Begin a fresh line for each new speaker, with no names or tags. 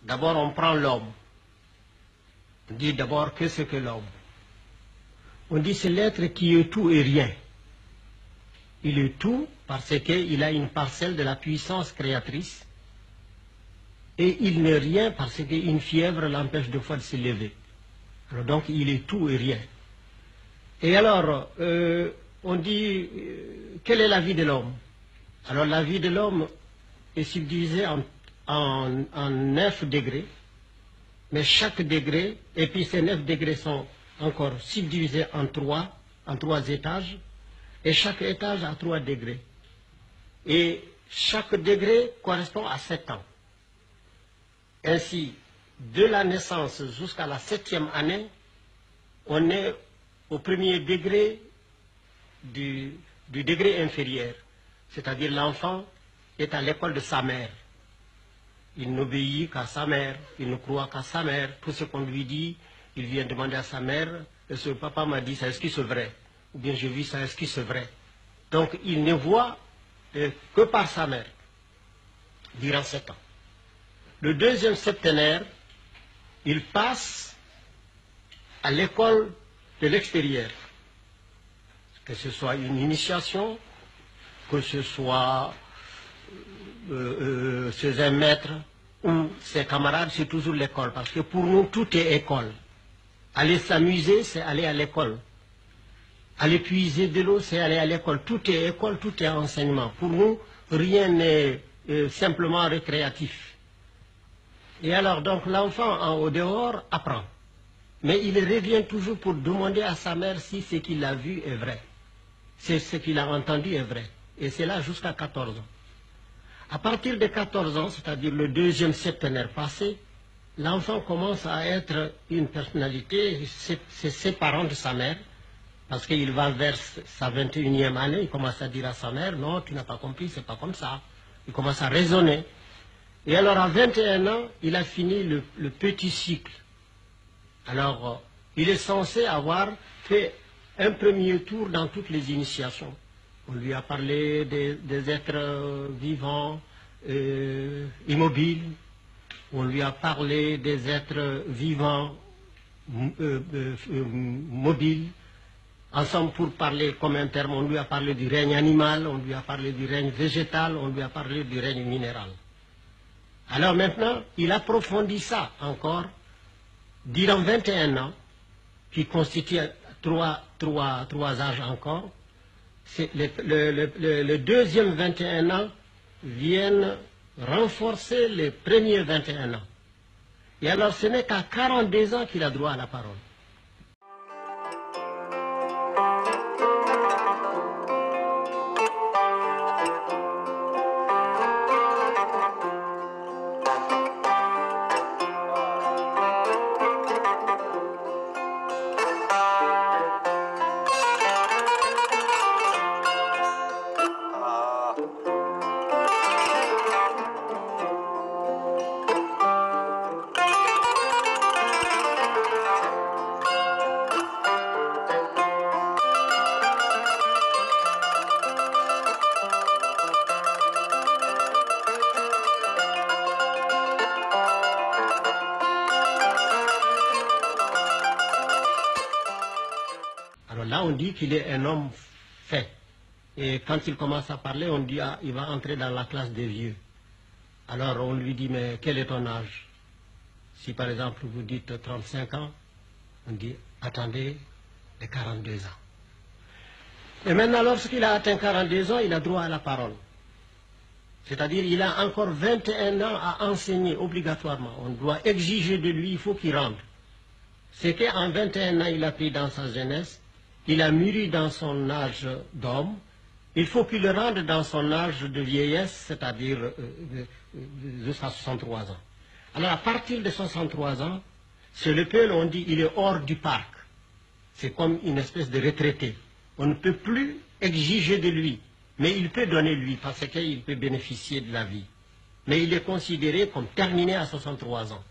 d'abord on prend l'homme. On dit d'abord que c'est que l'homme. On dit c'est l'être qui est tout et rien. Il est tout parce qu'il a une parcelle de la puissance créatrice. Et il n'est rien parce qu'une fièvre l'empêche de fois de se lever. Alors donc il est tout et rien. Et alors, on dit, quelle est la vie de l'homme? Alors la vie de l'homme est subdivisée en 9 degrés. Mais chaque degré, et puis ces 9 degrés sont encore subdivisés en 3 étages. Et chaque étage a 3 degrés. Et chaque degré correspond à 7 ans. Ainsi, de la naissance jusqu'à la 7e année, on est au premier degré du degré inférieur. C'est-à-dire l'enfant est à l'école de sa mère. Il n'obéit qu'à sa mère, il ne croit qu'à sa mère. Tout ce qu'on lui dit, il vient demander à sa mère, est-ce que papa m'a dit ça, est-ce que c'est vrai? Ou bien j'ai vu ça, est-ce que c'est vrai? Donc il ne voit que par sa mère, durant 7 ans. Le deuxième septénaire, il passe à l'école de l'extérieur. Que ce soit une initiation, que ce soit chez un maître ou ses camarades, c'est toujours l'école. Parce que pour nous, tout est école. Aller s'amuser, c'est aller à l'école. Aller puiser de l'eau, c'est aller à l'école. Tout est école, tout est enseignement. Pour nous, rien n'est simplement récréatif. Et alors, donc, l'enfant au dehors apprend. Mais il revient toujours pour demander à sa mère si ce qu'il a vu est vrai. Si ce qu'il a entendu est vrai. Et c'est là jusqu'à 14 ans. À partir de 14 ans, c'est-à-dire le deuxième septénaire passé, l'enfant commence à être une personnalité, c'est séparant de sa mère, parce qu'il va vers sa 21e année, il commence à dire à sa mère, non, tu n'as pas compris, c'est pas comme ça. Il commence à raisonner. Et alors à 21 ans, il a fini le petit cycle. Alors, il est censé avoir fait un premier tour dans toutes les initiations. On lui a parlé des êtres vivants, immobiles. On lui a parlé des êtres vivants, mobiles. Ensemble, pour parler comme un terme, on lui a parlé du règne animal, on lui a parlé du règne végétal, on lui a parlé du règne minéral. Alors maintenant, il approfondit ça encore durant 21 ans, qui constitue trois âges encore. Le deuxième 21 ans viennent renforcer les premiers 21 ans. Et alors ce n'est qu'à 42 ans qu'il a droit à la parole. Là, on dit qu'il est un homme fait. Et quand il commence à parler, on dit, ah, il va entrer dans la classe des vieux. Alors, on lui dit, mais quel est ton âge? Si, par exemple, vous dites 35 ans, on dit, attendez, les 42 ans. Et maintenant, lorsqu'il a atteint 42 ans, il a droit à la parole. C'est-à-dire, il a encore 21 ans à enseigner obligatoirement. On doit exiger de lui, il faut qu'il rentre. C'est qu'en 21 ans, il a pris dans sa jeunesse, il a mûri dans son âge d'homme, il faut qu'il le rende dans son âge de vieillesse, c'est-à-dire jusqu'à 63 ans. Alors à partir de 63 ans, chez le peuple, on dit il est hors du parc. C'est comme une espèce de retraité. On ne peut plus exiger de lui, mais il peut donner lui, parce qu'il peut bénéficier de la vie. Mais il est considéré comme terminé à 63 ans.